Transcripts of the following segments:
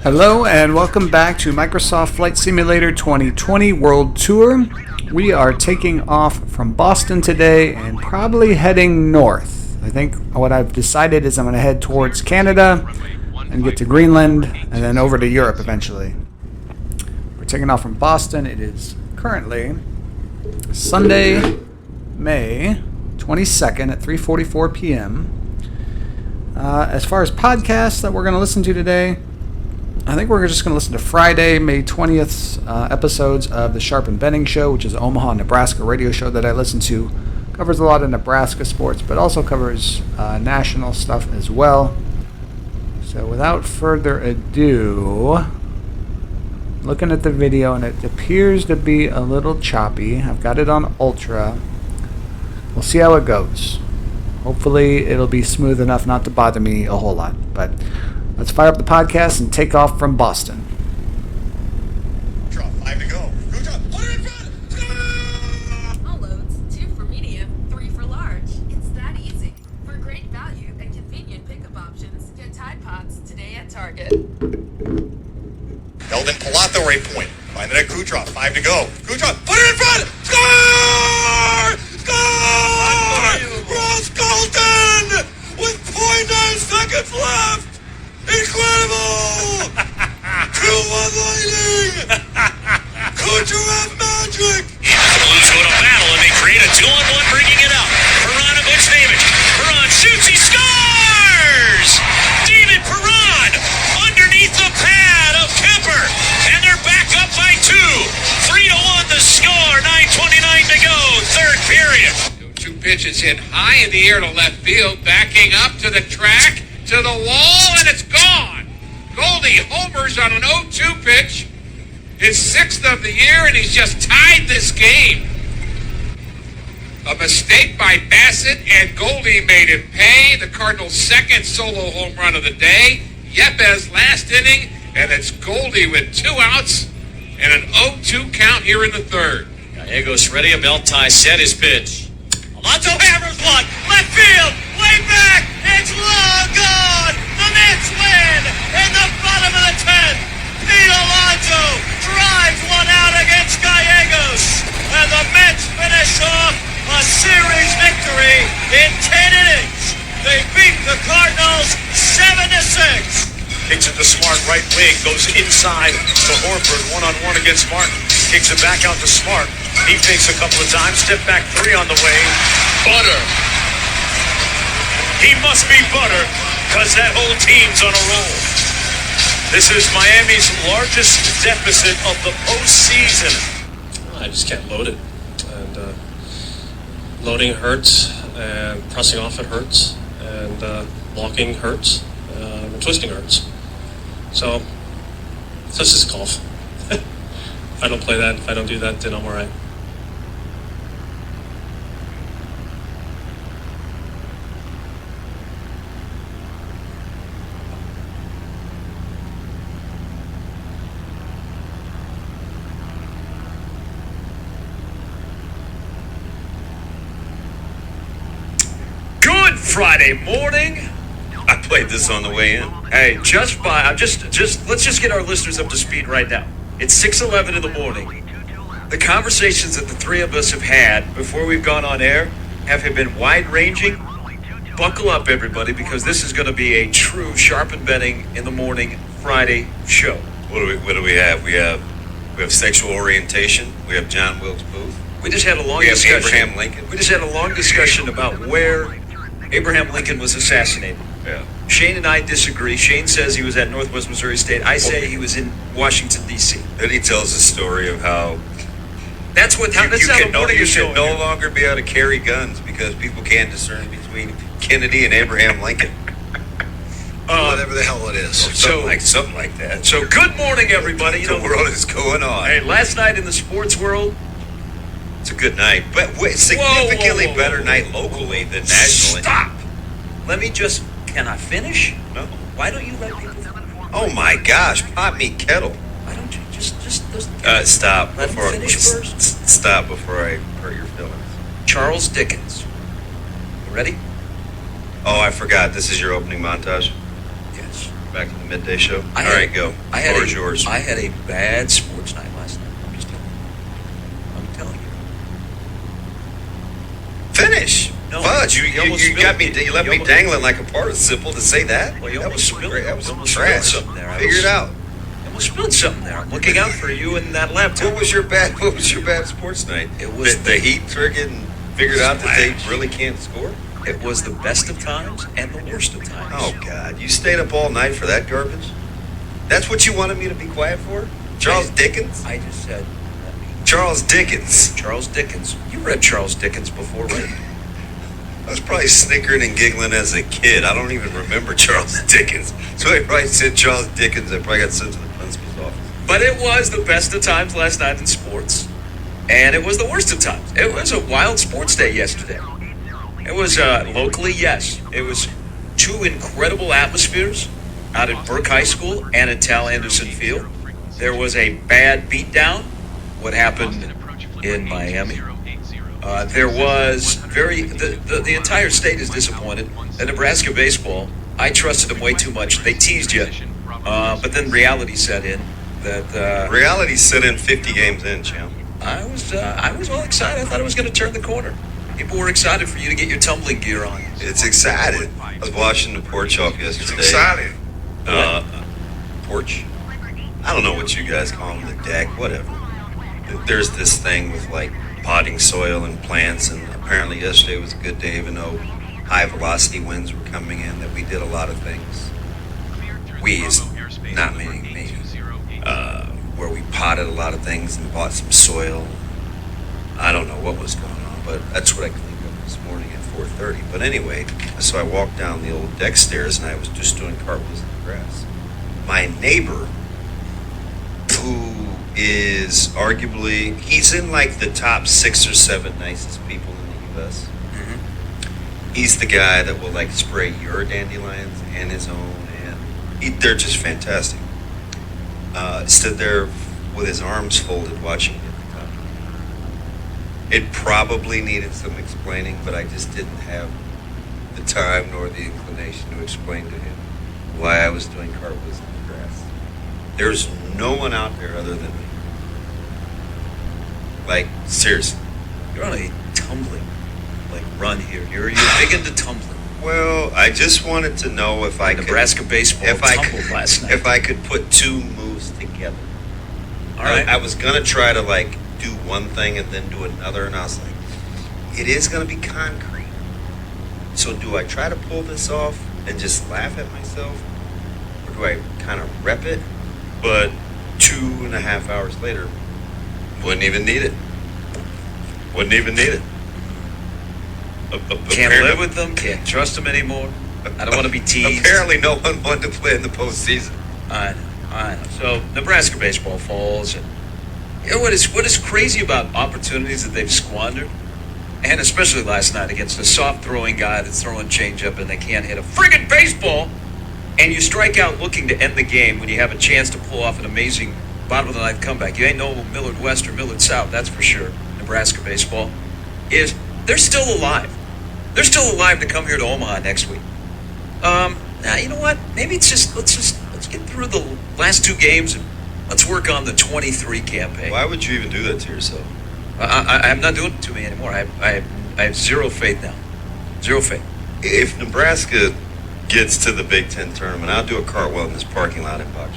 Hello and welcome back to Microsoft Flight Simulator 2020 World Tour. We are taking off from Boston today and probably heading north. I think what I've decided is I'm going to head towards Canada and get to Greenland and then over to Europe eventually. We're taking off from Boston. It is currently Sunday, May 22nd at 3:44 p.m. As far as podcasts that we're going to listen to today, I think we're just going to listen to Friday, May 20th episodes of the Sharp and Benning Show, which is an Omaha, Nebraska radio show that I listen to. Covers a lot of Nebraska sports, but also covers national stuff as well. So without further ado, looking at the video, and it appears to be a little choppy. I've got it on Ultra. We'll see how it goes. Hopefully it'll be smooth enough not to bother me a whole lot. But let's fire up the podcast and take off from Boston. Drop 5 to go. Go drop. Put it in front. All loads, 2 for medium, 3 for large. It's that easy. For great value and convenient pickup options, get Tide Pods today at Target. Eldon Pilato waypoint. Find the net crew drop. 5 to go. Crew drop. Put it in front. Score! Score! Ross Colton with 0.9 seconds left. Incredible! 2-1 Lightning! Kucherov magic! The Blues go to battle and they create a 2-on-1, bringing it out. Perron and Buchnevich. Perron shoots, he scores! David Perron underneath the pad of Kemper. And they're back up by 2. 3-1 the score, 9:29 to go, third period. 2 pitches hit high in the air to left field, backing up to the track, to the wall, and it's gone. Goldie homers on an 0-2 pitch. His 6th of the year, and he's just tied this game. A mistake by Bassett, and Goldie made him pay. The Cardinals' second solo home run of the day. Yepes last inning, and it's Goldie with 2 outs and an 0-2 count here in the third. Gallegos ready, a belt tie, set his pitch. Alonso hammers one, left field, way back, it's long gone. The Mets win in the bottom of the 10th. Pete Alonso drives one out against Gallegos, and the Mets finish off a series victory in 10 innings. They beat the Cardinals 7-6. Kicks it to Smart, right wing, goes inside to Horford, one-on-one against Martin. Kicks it back out to Smart. He fakes a couple of times, step back 3 on the way. Butter. He must be Butter, because that whole team's on a roll. This is Miami's largest deficit of the postseason. I just can't load it. And loading hurts, and pressing off it hurts, and blocking hurts, and twisting hurts. So, this is golf. If I don't play that, if I don't do that, then I'm all right. Good Friday morning. I played this on the way in. Hey, let's just get our listeners up to speed right now. It's 6:11 in the morning. The conversations that the three of us have had before we've gone on air have been wide-ranging. Buckle up, everybody, because this is going to be a true Sharp and Benning in the morning Friday show. What do we have? We have sexual orientation. We have John Wilkes Booth. We just had a long We have discussion. Abraham Lincoln. We just had a long discussion about where Abraham Lincoln was assassinated. Yeah. Shane and I disagree. Shane says he was at Northwest Missouri State. I say he was in Washington, D.C. Then he tells the story of how That's what you you should no longer be able to carry guns because people can't discern between Kennedy and Abraham Lincoln. Whatever the hell it is. Something like that. So good morning, everybody. The world is going on. Hey, last night in the sports world, It's a good night, but significantly whoa. better night locally than nationally. Stop. Can I finish? No. Why don't you let people? Oh my gosh, pot me kettle. Why don't you just Stop Let him before finish first. Stop before I hurt your feelings. Charles Dickens. You ready? Oh, I forgot. This is your opening montage. Yes. back in the midday show. I All had- right, go. I had Floor is yours. I had a bad sports night last night. I'm just telling you. I'm telling you. Finish. No, Fudge, you you almost got me. spilled- You left you me almost- dangling like a participle to say that. Well, you that almost was spilled great. it. That was You almost trash. spilled something there. Figure it out. I almost spilled something there. I'm looking out for you in that laptop. What was your bad? What was your bad sports night? It was the Heat friggin' figured out that they Splash. really can't score. It was the best of times and the worst of times. Oh God, you stayed up all night for that garbage? That's what you wanted me to be quiet for? Charles Dickens? I just said Charles Dickens. Charles Dickens. You read Charles Dickens before, right? I was probably snickering and giggling as a kid. I don't even remember Charles Dickens. So I probably said Charles Dickens. I probably got sent to the principal's office. But it was the best of times last night in sports, and it was the worst of times. It was a wild sports day yesterday. It was locally, yes. It was two incredible atmospheres out at Burke High School and at Tal Anderson Field. There was a bad beatdown. What happened in Miami? There was the entire state is disappointed. At Nebraska baseball, I trusted them way too much. They teased you, but then reality set in. That Reality set in 50 games in, champ. I was all excited. I thought it was going to turn the corner. People were excited for you to get your tumbling gear on. It's excited. I was washing the porch off yesterday. Excited. Porch? I don't know what you guys call them, the deck, whatever. There's this thing with like potting soil and plants, and apparently yesterday was a good day, even though high velocity winds were coming in, that we did a lot of things. We is not meaning me. Where we potted a lot of things and bought some soil. I don't know what was going on, but that's what I cleaned up this morning at 4:30. But anyway, so I walked down the old deck stairs and I was just doing cartwheels in the grass. My neighbor, who is arguably, he's in like the top 6 or 7 nicest people in the U.S. He's the guy that will like spray your dandelions and his own, and they're just fantastic. Stood there with his arms folded watching it. It probably needed some explaining, but I just didn't have the time nor the inclination to explain to him why I was doing cartwheels in the grass. There's no one out there other than me. Like, seriously. You're on a tumbling run here. You're big into tumbling. Well, I just wanted to know if I could... Nebraska baseball if I tumbled could, last night. if I could put two moves together. All right. I was going to try to, like, do one thing and then do another, and I was like, it is going to be concrete. So do I try to pull this off and just laugh at myself? Or do I kind of rep it? But 2.5 hours later, wouldn't even need it. Wouldn't even need it. Can't live with them. Can't trust them anymore. I don't want to be teased. Apparently no one wanted to play in the postseason. I know. So Nebraska baseball falls, and you know what is crazy about opportunities that they've squandered, and especially last night against a soft throwing guy that's throwing changeup and they can't hit a friggin' baseball, and you strike out looking to end the game when you have a chance to pull off an amazing bottom of the ninth comeback. You ain't no Millard West or Millard South, that's for sure. Nebraska baseball they're still alive. They're still alive to come here to Omaha next week. Now you know what? Maybe let's get through the last 2 games and let's work on the 23 campaign. Why would you even do that to yourself? I'm not doing it to me anymore. I have zero faith now. Zero faith. If Nebraska gets to the Big Ten tournament, I'll do a cartwheel in this parking lot in Box.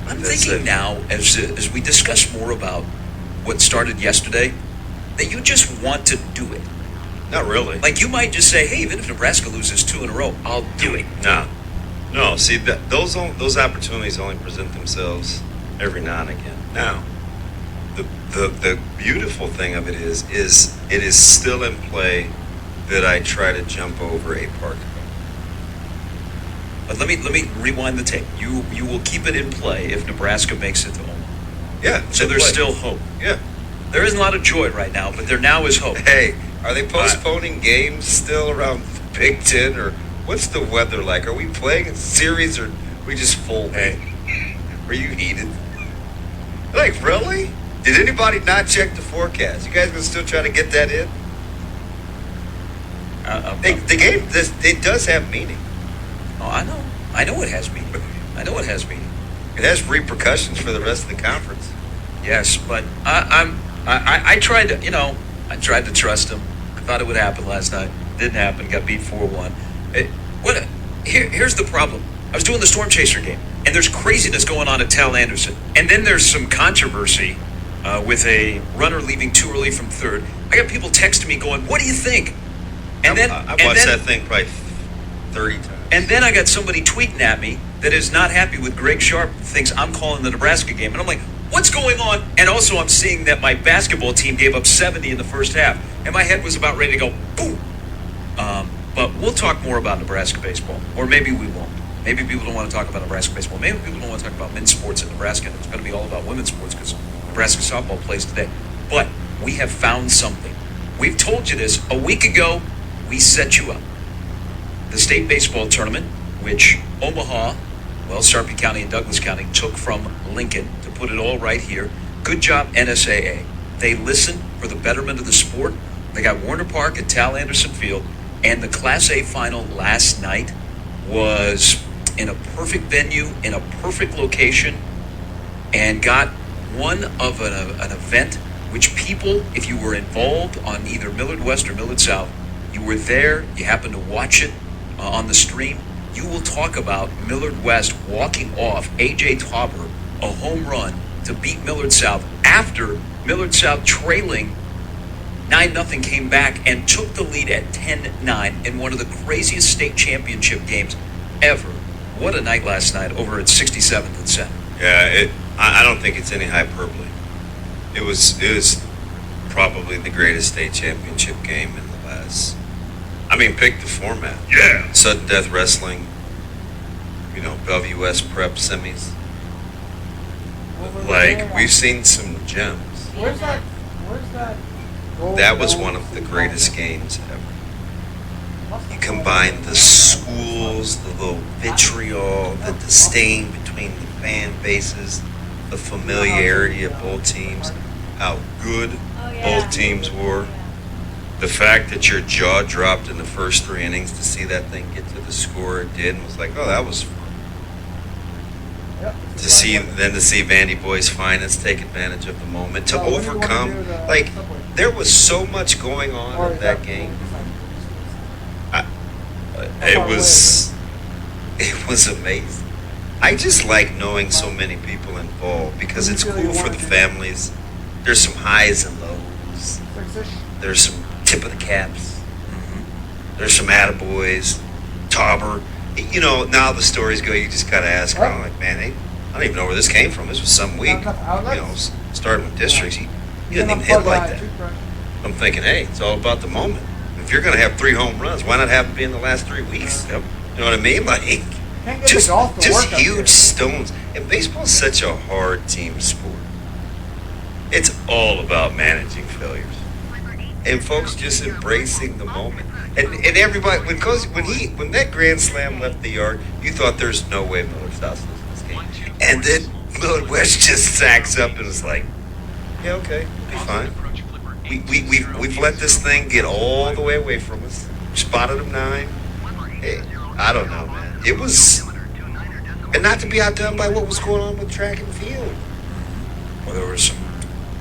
I'm That's thinking it. now, as we discuss more about what started yesterday, that you just want to do it. Not really. Like you might just say, hey, even if Nebraska loses 2 in a row, I'll do it. No. See, those opportunities only present themselves every now and again. Now, the beautiful thing of it is it is still in play that I try to jump over a park. But let me rewind the tape. You will keep it in play if Nebraska makes it to Omaha. Yeah. So there's still hope. Yeah. There isn't a lot of joy right now, but there now is hope. Hey, are they postponing games still around the Big Ten, or what's the weather like? Are we playing a series, or we just folding? Hey. Are you heated? Like, really? Did anybody not check the forecast? You guys gonna still try to get that in? The game, it does have meaning. Oh, I know it has meaning. I know it has meaning. It has repercussions for the rest of the conference. Yes, but I tried to, I tried to trust him. I thought it would happen last night. Didn't happen. Got beat 4-1. Here's the problem. I was doing the Storm Chaser game, and there's craziness going on at Tal Anderson. And then there's some controversy with a runner leaving too early from third. I got people texting me going, "What do you think?" And then I watched that thing probably 30 times. And then I got somebody tweeting at me that is not happy with Greg Sharp, thinks I'm calling the Nebraska game. And I'm like, what's going on? And also I'm seeing that my basketball team gave up 70 in the first half. And my head was about ready to go, boom. But we'll talk more about Nebraska baseball. Or maybe we won't. Maybe people don't want to talk about Nebraska baseball. Maybe people don't want to talk about men's sports in Nebraska. It's going to be all about women's sports because Nebraska softball plays today. But we have found something. We've told you this a week ago. We set you up. The state baseball tournament, which Omaha, Sarpy County and Douglas County took from Lincoln to put it all right here. Good job, NSAA. They listened for the betterment of the sport. They got Warner Park at Tal Anderson Field, and the Class A final last night was in a perfect venue, in a perfect location, and got one of an event which people, if you were involved on either Millard West or Millard South, you were there, you happened to watch it on the stream, you will talk about Millard West walking off A.J. Tauber, a home run to beat Millard South after Millard South trailing 9-0 came back and took the lead at 10-9 in one of the craziest state championship games ever. What a night last night over at 67th and 7th. Yeah, I don't think it's any hyperbole. It was probably the greatest state championship game in the last. I mean, pick the format. Yeah. Sudden death wrestling. Bellevue West prep semis. Like, we've seen some gems. Where's that? That was one of the greatest games ever. You combine the schools, the little vitriol, the disdain between the fan bases, the familiarity of both teams, how good both teams were. The fact that your jaw dropped in the first 3 innings to see that thing get to the score it did, and was like, oh, that was fun. To see Vandy Boy's finest take advantage of the moment, to overcome, there was so much going on in that game. It was amazing. I just like knowing so many people involved because it's cool for the families. There's some highs and lows. There's some tip of the caps. There's some attaboys. Tauber. Now the stories go, you just got to ask around, like, man, I don't even know where this came from. This was some week. Starting with districts, he didn't even hit like that. I'm thinking, hey, it's all about the moment. If you're going to have 3 home runs, why not have them be in the last 3 weeks? Yep. You know what I mean? Like, just huge stones. And baseball is such a hard team sport. It's all about managing failures. And folks just embracing the moment. And everybody, when that grand slam left the yard, you thought there's no way Millard South's losing this game. And then Millard West just sacks up and is like, yeah, okay, we'll be fine. We've let this thing get all the way away from us. Spotted them 9. Hey, I don't know, man. It was, and not to be outdone by what was going on with track and field. Well, there were some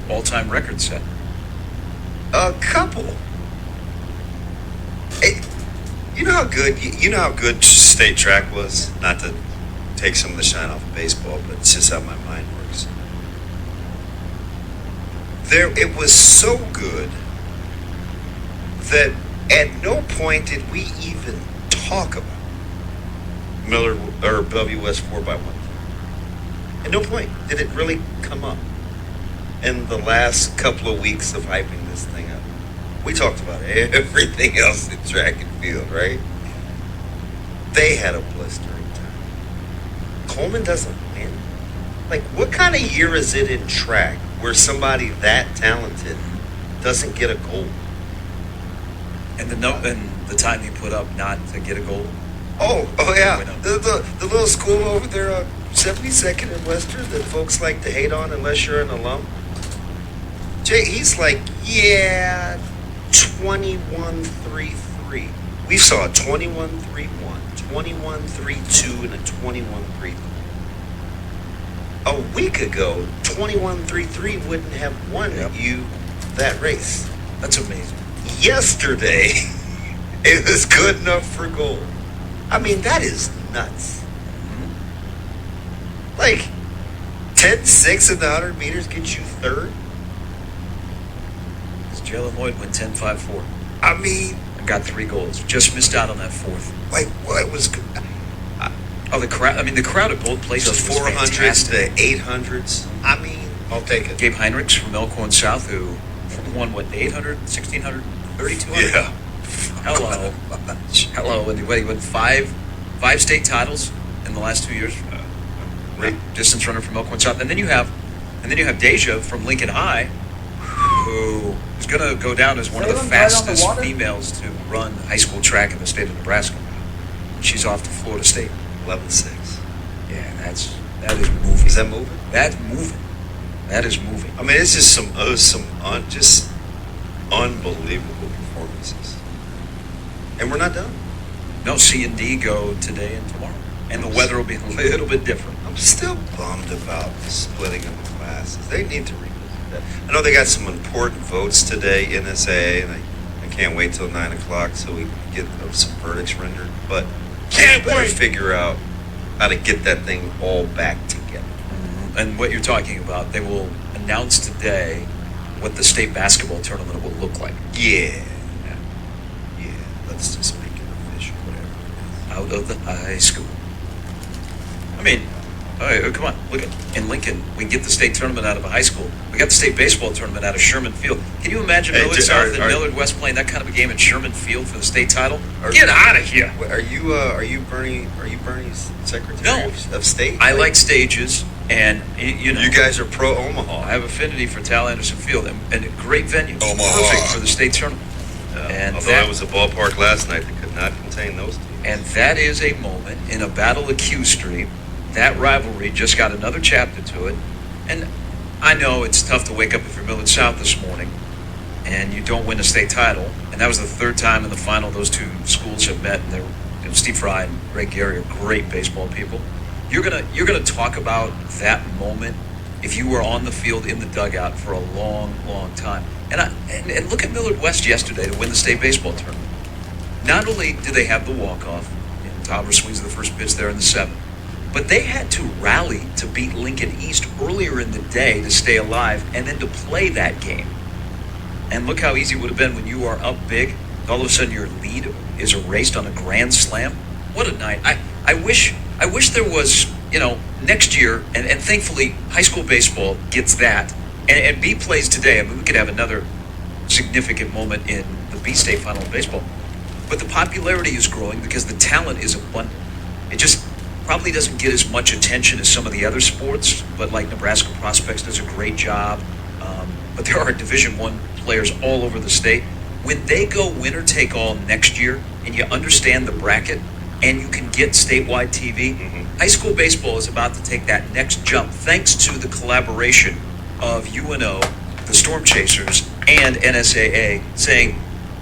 all-time records set. A couple. Hey, you know how good state track was? Not to take some of the shine off of baseball, but it's just how my mind works. It was so good that at no point did we even talk about Millard or Bellevue West 4x1. At no point did it really come up in the last couple of weeks of hyping this thing up. We talked about everything else in track and field, right? They had a blistering time. Coleman doesn't win. Like, what kind of year is it in track where somebody that talented doesn't get a gold? And the time he put up not to get a gold. Oh yeah. The little school over there on 72nd and Western that folks like to hate on unless you're an alum. Jay, he's like, yeah, 21-3-3. We saw a 21-3-1, 21-3-2, and a 21-3-3. A week ago, 21-3-3 wouldn't have won you that race. That's amazing. Yesterday, it was good enough for gold. I mean, that is nuts. Like, 10-6 in the 100 meters gets you third? Jalen Lloyd went 10-5-4 I mean, and got 3 goals. Just missed out on that fourth. like, what was Oh, the crowd! I mean, the crowd at both the places was 400s, fantastic. the 800s? I mean, I'll take it. Gabe Heinrichs from Elkhorn South, who won what, 800, 1600, 3200? Yeah. Hello. Hello. And he won 5 state titles in the last 2 years. Great distance runner from Elkhorn South. And then you have Deja from Lincoln High, who is going to go down as one of the fastest females to run high school track in the state of Nebraska. She's off to Florida State. 11-6. Yeah, that is moving. Is that moving? That's moving. That is moving. I mean, it's just just unbelievable performances. And we're not done. No, C and D go today and tomorrow, and the weather will be a little bit different. I'm still bummed about the splitting of the classes. They need to revisit that. I know they got some important votes today, NSAA, and I can't wait till 9 o'clock so we can get some verdicts rendered. But Can't better wait. figure out how to get that thing all back together. And what you're talking about, they will announce today what the state basketball tournament will look like. Yeah. Let's just make it official, whatever. Out of the high school. I mean, all right, come on, look at in Lincoln, we get the state tournament out of a high school. We got the state baseball tournament out of Sherman Field. Can you imagine Hey, Millard South and are- Millard West playing that kind of a game at Sherman Field for the state title? Are- Get out of here! Are you Bernie's secretary No. of state? I like stages, and you know, You guys are pro I Omaha. have affinity for Tal Anderson Field, and a great venue, Omaha. perfect for the state tournament. And Although that- it was a ballpark last night that could not contain those teams. And that is a moment in a battle of Q Street. That rivalry just got another chapter to it. And I know it's tough to wake up if you're Millard South this morning and you don't win a state title. And that was the third time in the final those two schools have met. And Steve Fry and Greg Gary are great baseball people. You're gonna talk about that moment if you were on the field in the dugout for a long, long time. And look at Millard West yesterday to win the state baseball tournament. Not only did they have the walk-off, Tauber swings the first pitch there in the 7th, but they had to rally to beat Lincoln East earlier in the day to stay alive and then to play that game. And look how easy it would have been when you are up big, all of a sudden your lead is erased on a grand slam. What a night. I wish there was, next year, and thankfully high school baseball gets that, and B plays today. I mean, we could have another significant moment in the B State final of baseball. But the popularity is growing because the talent is abundant. It just probably doesn't get as much attention as some of the other sports, but like Nebraska Prospects does a great job. But there are Division I players all over the state. When they go winner take all next year, and you understand the bracket, and you can get statewide TV, high school baseball is about to take that next jump thanks to the collaboration of UNO, the Storm Chasers, and NSAA saying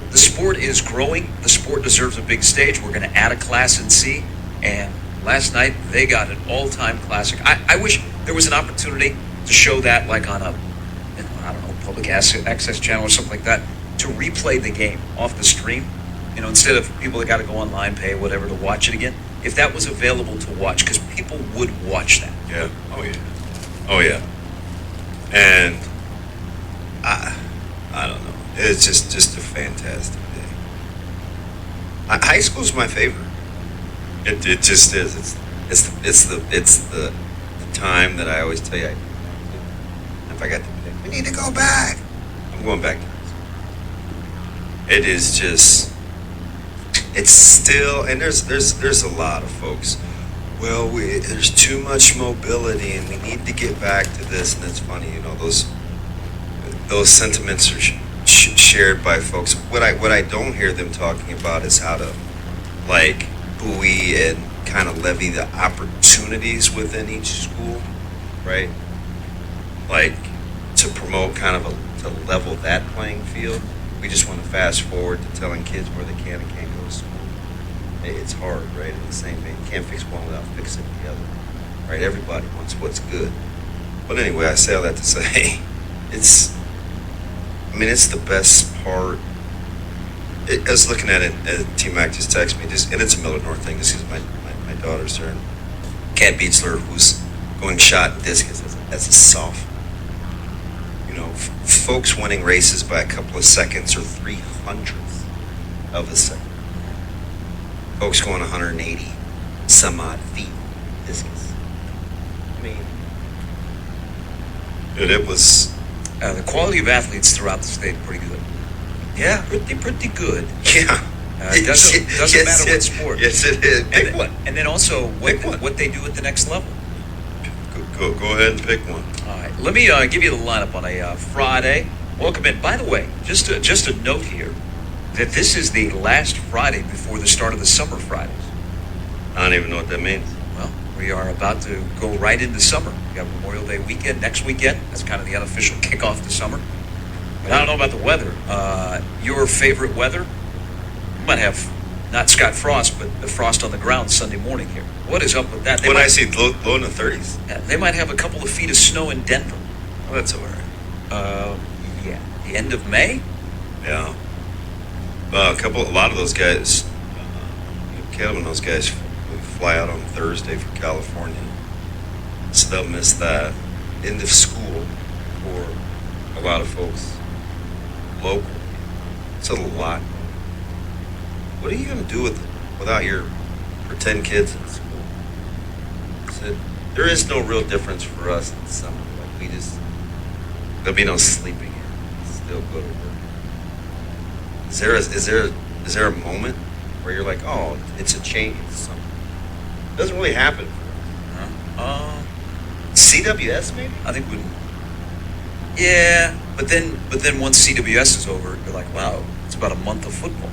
the sport is growing, the sport deserves a big stage, we're going to add a class in C, and last night they got an all-time classic. I wish there was an opportunity to show that like on a, public access channel or something like that, to replay the game off the stream, instead of people that got to go online, pay whatever to watch it again. If that was available to watch, because people would watch that. Yeah. Oh yeah. And I don't know. It's just a fantastic day. High school's my favorite. It just is. It's the time that I always tell you. If I got to pick, we need to go back. I'm going back to high school. It is just. It's still, and there's a lot of folks. Well, there's too much mobility, and we need to get back to this. And it's funny, those sentiments are shared by folks. What I don't hear them talking about is how to, buoy and kind of levy the opportunities within each school, right? To promote kind of to level that playing field. We just want to fast forward to telling kids where they can and can't go to school. It's hard, right? In the same vein, you can't fix one without fixing the other, right? Everybody wants what's good. But anyway, I say all that to say, it's the best part. I was looking at it, T-Mac just texted me, and it's a Miller North thing. This is my daughter's there. Kat Beatsler, who's going shot and discus as a sophomore. Folks winning races by a couple of seconds or 300ths of a second. Folks going 180 some odd feet discus. Dude, it was. The quality of athletes throughout the state pretty good. Yeah. Pretty good. Yeah. It doesn't matter what sport. Yes, it is. Pick one. And then also what they do at the next level. Go ahead and pick one. All right, let me give you the lineup on a Friday. Welcome in. By the way, just a note here that this is the last Friday before the start of the summer Fridays. I don't even know what that means. Well, we are about to go right into summer. We got Memorial Day weekend next weekend. That's kind of the unofficial kickoff to summer. But I don't know about the weather. Your favorite weather? You might have not Scott Frost, but the frost on the ground Sunday morning here. What is up with that? I see low in the 30s. They might have a couple of feet of snow in Denver. Well, that's all right. Yeah. The end of May? Yeah. A lot of those guys, Caleb and those guys fly out on Thursday for California. So they'll miss that. End of school for a lot of folks local. It's a lot. What are you going to do without your pretend kids in school? There is no real difference for us in summer. Like there'll be no sleeping in. Still go to work. Is there a moment where you're like, oh, it's a change in summer? It doesn't really happen for us. CWS maybe? I think we. Yeah, but then once CWS is over, you're like, wow, it's about a month of football.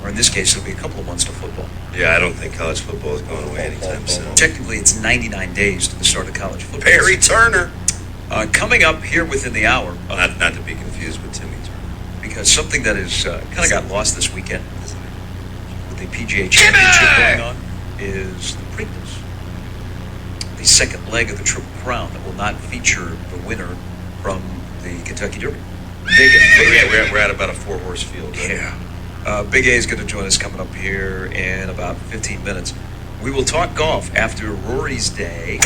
Or in this case, it'll be a couple of months to football. Yeah, I don't think college football is going away anytime soon. Technically, it's 99 days to the start of college football. Barry Turner. Coming up here within the hour. Not to be confused with Timmy Turner. Because something that is kind of got lost this weekend with the PGA Championship going on is the Preakness. The second leg of the Triple Crown that will not feature the winner from the Kentucky Derby. Big A. We're at about a 4-horse field. Right? Yeah. Big A is going to join us coming up here in about 15 minutes. We will talk golf after Rory's day.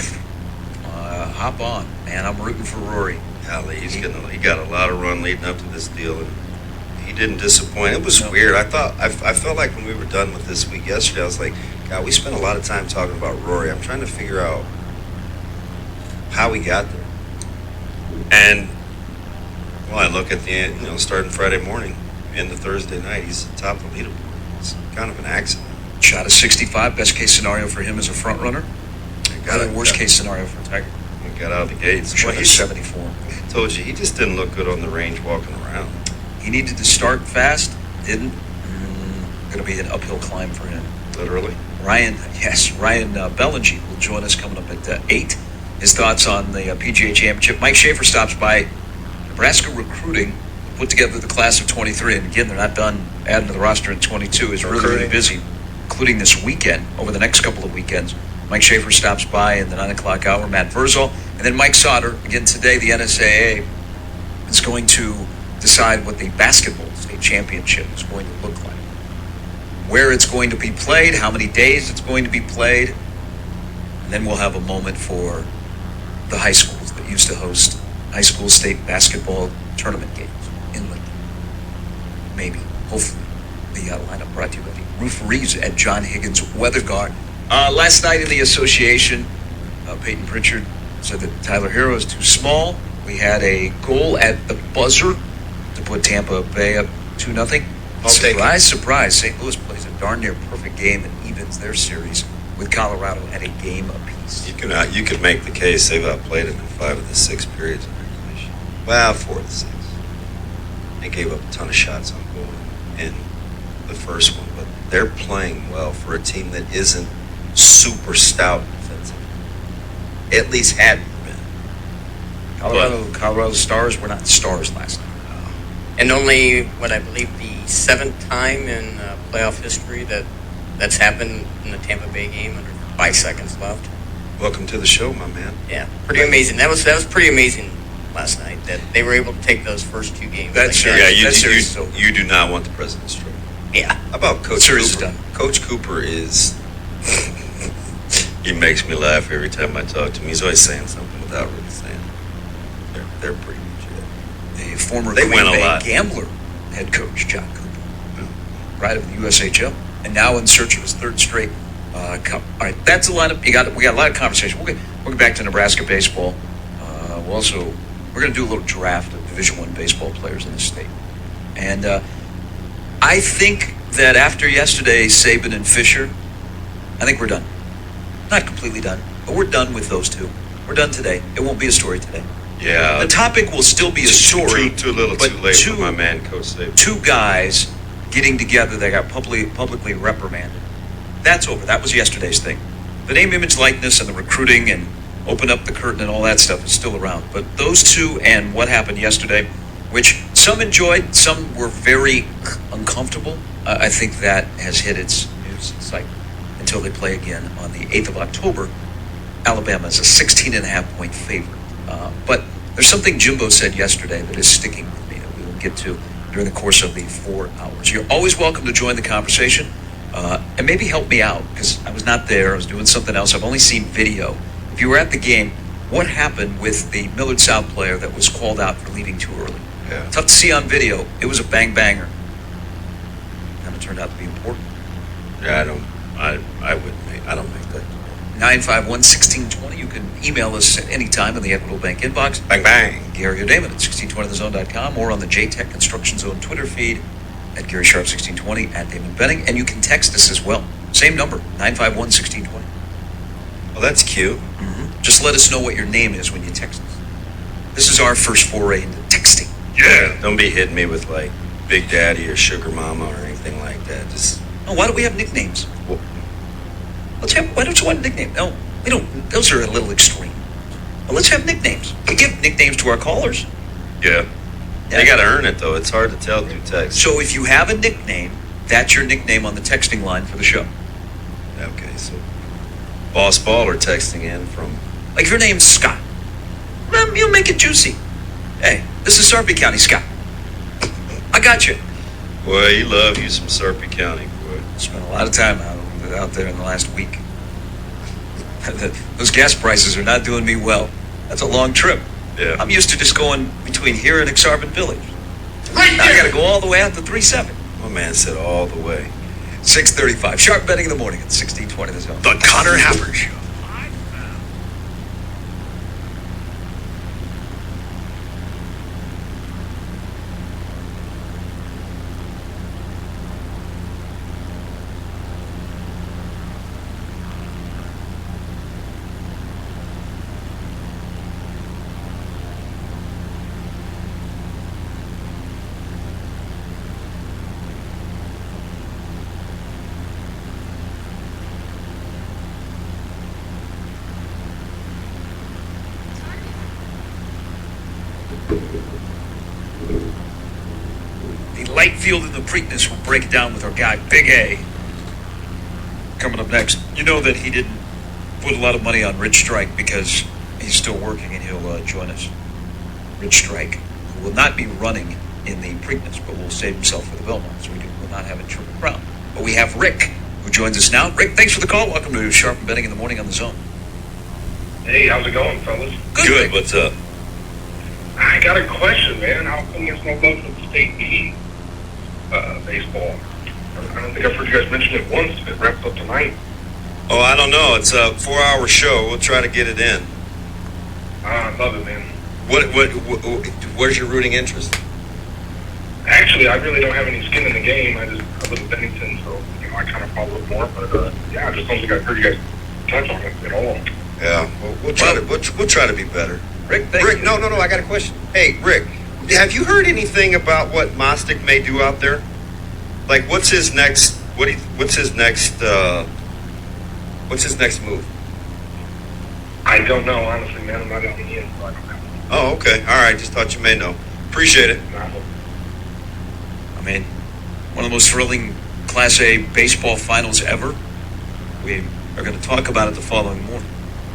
Hop on, man. I'm rooting for Rory. Golly, he got a lot of run leading up to this deal, and he didn't disappoint. It was weird. I felt like when we were done with this week yesterday, I was like, God, we spent a lot of time talking about Rory. I'm trying to figure out how we got there. And I look at the end, starting Friday morning into Thursday night, he's top of the leaderboard. It's kind of an accident. Shot a 65. Best case scenario for him as a front runner. Worst case scenario for Tiger. He got out of the gates. Shot a 74. I told you, he just didn't look good on the range walking around. He needed to start fast. Didn't. Going to be an uphill climb for him. Literally. Ryan Bellinger will join us coming up at 8. His thoughts on the PGA Championship. Mike Schaefer stops by. Nebraska recruiting put together the class of 23, and again, they're not done adding to the roster in 22. Is really busy, including this weekend. Over the next couple of weekends, Mike Schaefer stops by in the 9 o'clock hour. Matt Verzal, and then Mike Sauter. Again today, the NSAA is going to decide what the basketball state championship is going to look like, where it's going to be played, how many days it's going to be played, and then we'll have a moment for the high schools that used to host high school state basketball tournament games in Lincoln. Maybe, hopefully, the lineup brought to you by Ruth Reeves at John Higgins Weather Guard. Last night in the association, Peyton Pritchard said that Tyler Hero is too small. We had a goal at the buzzer to put Tampa Bay up 2-0. Surprise, St. Louis plays a darn near perfect game and evens their series with Colorado at a game apiece. You could make the case they've outplayed them in 5 of the 6 periods of regulation. Well, 4 of the 6. They gave up a ton of shots on goal in the first one, but they're playing well for a team that isn't super stout defensively. At least hadn't been. Colorado Stars were not stars last night. And only, I believe, the 7th time in playoff history that That's happened in the Tampa Bay game under 5 seconds left. Welcome to the show, my man. Yeah, pretty amazing. That was pretty amazing last night that they were able to take those first 2 games. That's like true. that. Yeah, That you series so you do not want the President's Trophy. Yeah. How about Coach Series is Cooper? done. Coach Cooper is. He makes me laugh every time I talk to him. He's always saying something without really saying it. They're pretty legit. the former They Green win a Bay lot. Gambler head coach John Cooper, right of the USHL, and now in search of his 3rd straight cup. All right, that's a lot of we got a lot of conversation. We'll get back to Nebraska baseball. We're going to do a little draft of Division I baseball players in the state, and I think that after yesterday, Saban and Fisher, I think we're done. Not completely done, but we're done with those two. We're done today. It won't be a story today. Yeah. The topic will still be a story. Too little, but too late for my man, Coach Saban. 2 guys getting together that got publicly reprimanded. That's over. That was yesterday's thing. The name, image, likeness, and the recruiting and open up the curtain and all that stuff is still around. But those 2 and what happened yesterday, which some enjoyed, some were very uncomfortable, I think that has hit its news cycle until they play again on the 8th of October. Alabama is a 16.5-point favorite. But there's something Jimbo said yesterday that is sticking with me that we will get to during the course of the 4 hours. You're always welcome to join the conversation and maybe help me out because I was not there. I was doing something else. I've only seen video. If you were at the game, what happened with the Millard South player that was called out for leaving too early? Yeah. Tough to see on video. It was a bang-banger. And it turned out to be important. Yeah, I don't make that. 951-1620. You can email us at any time in the Equitable Bank inbox. Bang, bang. Gary O'Damon at 1620thezone.com or on the JTech Construction Zone Twitter feed at Gary Sharp 1620 at Damon Benning. And you can text us as well. Same number, 951-1620. Well, that's cute. Just let us know what your name is when you text us. This is our first foray into texting. Yeah. Don't be hitting me with like Big Daddy or Sugar Mama or anything like that. Just Oh, why do we have nicknames? well, Why don't you want a nickname? No, we don't. Those are a little extreme. Well, let's have nicknames. We give nicknames to our callers. yeah. They got to earn it though. It's hard to tell through text. So if you have a nickname, that's your nickname on the texting line for the show. Okay, so Boss Baller texting in from. Like if your name's Scott, you'll make it juicy. Hey, this is Sarpy County, Scott. I got you. Boy, you love you some Sarpy County, boy. Spent a lot of time out there in the last week. Those gas prices are not doing me well. That's a long trip. Yeah. I'm used to just going between here and Exarban Village. Now I got to go all the way out to 3-7. My man said all the way. 6:35. Sharp betting in the morning at 1620 the zone. The Connor Happer Show. The light field in the Preakness will break down with our guy Big A. Coming up next, you know that he didn't put a lot of money on Rich Strike because he's still working and he'll join us. Rich Strike, who will not be running in the Preakness, but will save himself for the Belmont, so we will not have a Triple Crown. But we have Rick, who joins us now. Rick, thanks for the call. Welcome to Sharp and Betting in the Morning on the Zone. Hey, how's it going, fellas? Good. Rick. What's up? I got a question, man. How come there's no love for the state meeting baseball? I don't think I've heard you guys mention it once. It wraps up tonight. Oh, I don't know. It's a 4-hour show. We'll try to get it in. I love it, man. Where's your rooting interest? Actually, I really don't have any skin in the game. I live in Bennington, so I kind of follow it more. But yeah, I just don't think I've heard you guys touch on it at all. Yeah, we'll try to be better. Rick, thank you. No. I got a question. Hey, Rick, have you heard anything about what Mostic may do out there? Like, what's his next? What's his next move? I don't know, honestly, man. I'm not on the end, so I don't know. Oh, okay. All right. Just thought you may know. Appreciate it. I mean, one of the most thrilling Class A baseball finals ever. We are going to talk about it the following morning.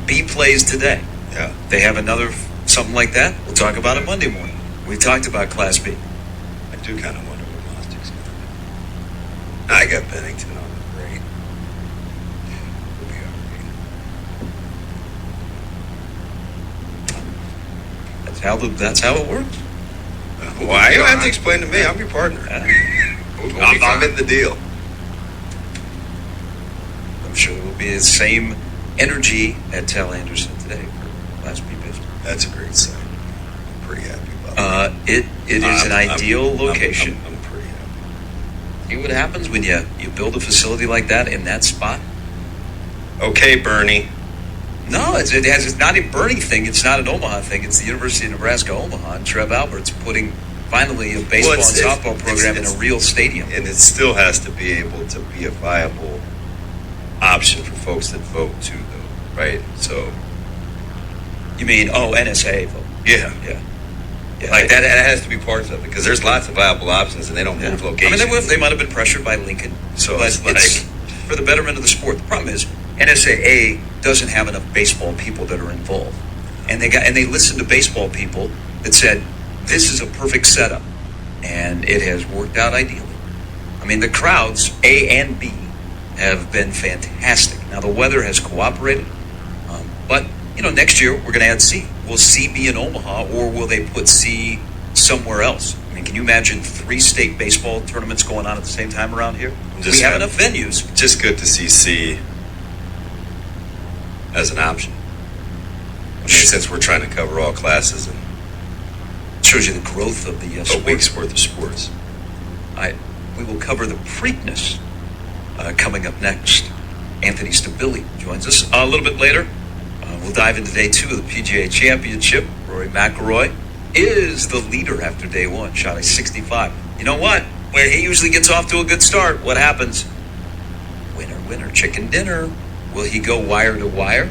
B plays today. Yeah. They have another something like that. We'll talk about it Monday morning. We talked about Class B. I do kind of wonder what Monsters going to do. I got Bennington on the grade. We'll be all right. That's how it works. Why? You don't have to explain to me. I'm your partner. I'm in the deal. I'm sure there will be the same energy at Tel Anderson today for Class B baseball. That's a great site. I'm pretty happy about It is an ideal location. I'm pretty happy. See what happens when you build a facility like that in that spot? Okay, Bernie. No, it's not a Bernie thing. It's not an Omaha thing. It's the University of Nebraska Omaha, and Trev Albert's putting finally a baseball and softball program in a real stadium. And it still has to be able to be a viable option for folks that vote too, though, right? So, You mean, NSA vote? yeah. Yeah. Like that has to be part of it because there's lots of viable options and they don't move I locations. mean, they might have been pressured by Lincoln, So but it's like- it's for the betterment of the sport. The problem is NSAA doesn't have enough baseball people that are involved, and they listened to baseball people that said this is a perfect setup, and it has worked out ideally. I mean, the crowds A and B have been fantastic. Now the weather has cooperated, but next year we're going to add C. Will C be in Omaha, or will they put C somewhere else? I mean, can you imagine 3 state baseball tournaments going on at the same time around here? We have enough venues. Just good to see C as an option. I mean, since we're trying to cover all classes and Shows you the growth of the a sport. week's worth of sports. We will cover the Preakness coming up next. Anthony Stabile joins us a little bit later. We'll dive into day 2 of the PGA Championship. Rory McIlroy is the leader after day 1. Shot a 65. You know what? When he usually gets off to a good start, what happens? Winner, winner, chicken dinner. Will he go wire to wire?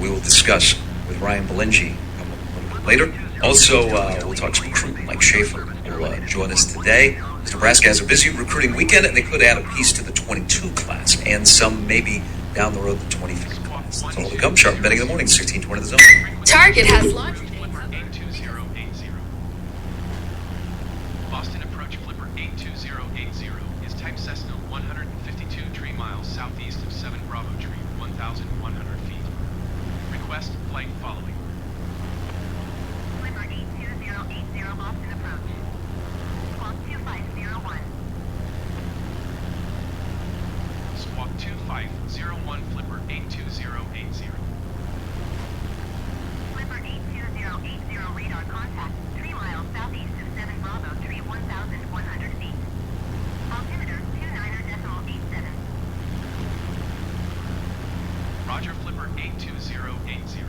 We will discuss with Ryan Belenji a little bit later. Also, we'll talk some recruiting. Mike Schaefer will join us today. Nebraska has a busy recruiting weekend, and they could add a piece to the 22 class, and some maybe down the road the 23 class. It's all to come. Sharp betting in the morning, 1620 the zone. Target has launch date. 82080. Boston approach flipper 82080 is type Cessna 152 tree miles southeast of 7 Bravo tree, 1,100 feet. Request flight following. Flipper 82080 Boston approach. Squawk 2501. Squawk 2501 flipper 82080. Flipper 82080 radar contact. 3 miles southeast of 7 Bravo tree, 1,100 feet. Altimeter 29.87. Roger flipper 82080.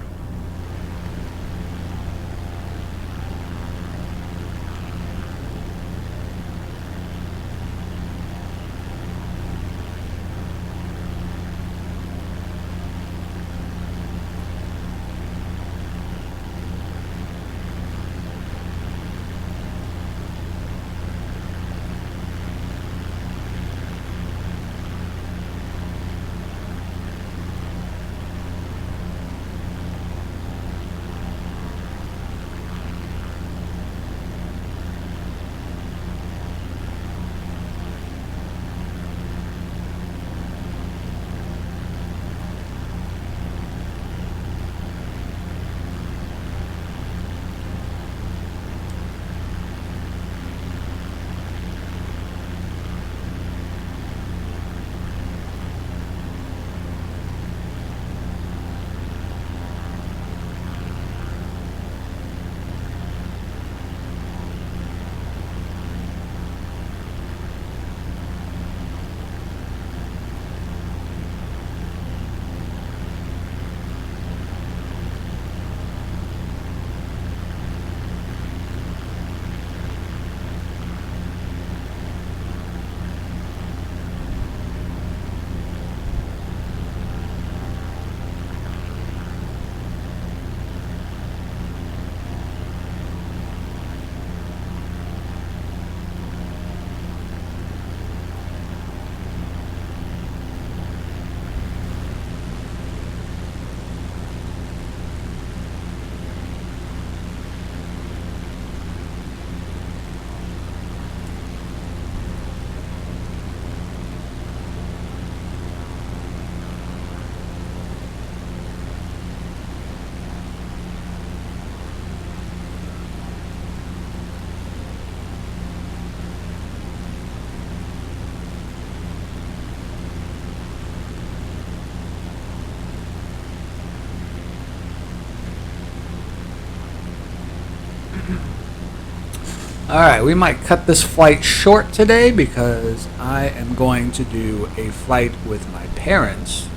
Alright, we might cut this flight short today because I am going to do a flight with my parents.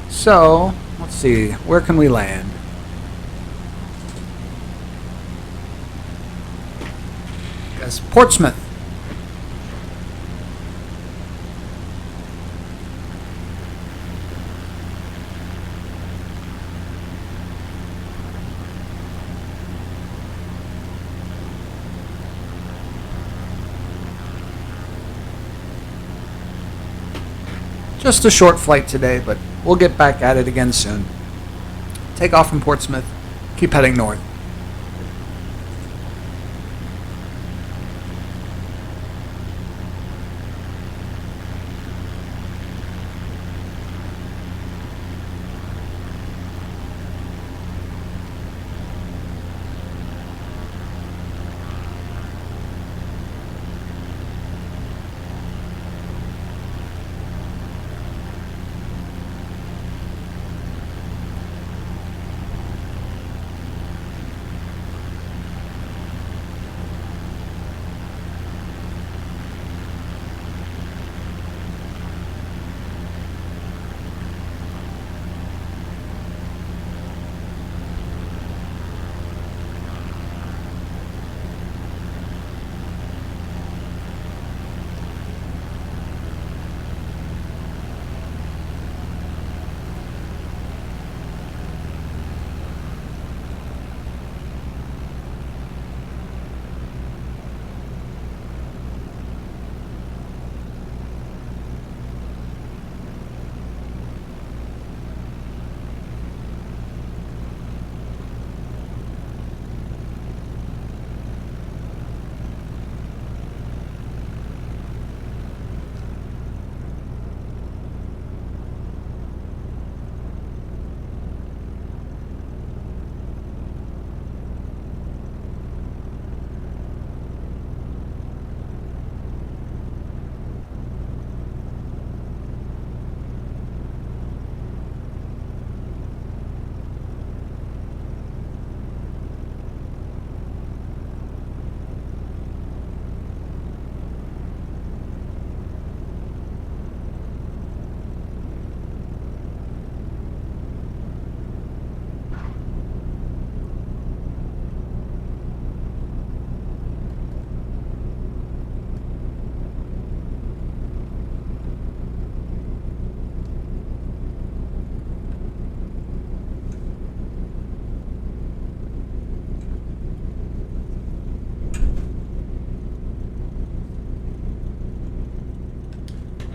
So, let's see, where can we land? Guess Portsmouth. Just a short flight today, but we'll get back at it again soon. Take off from Portsmouth, keep heading north.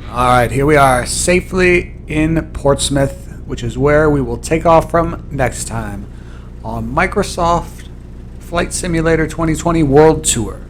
Alright, here we are, safely in Portsmouth, which is where we will take off from next time on Microsoft Flight Simulator 2020 World Tour.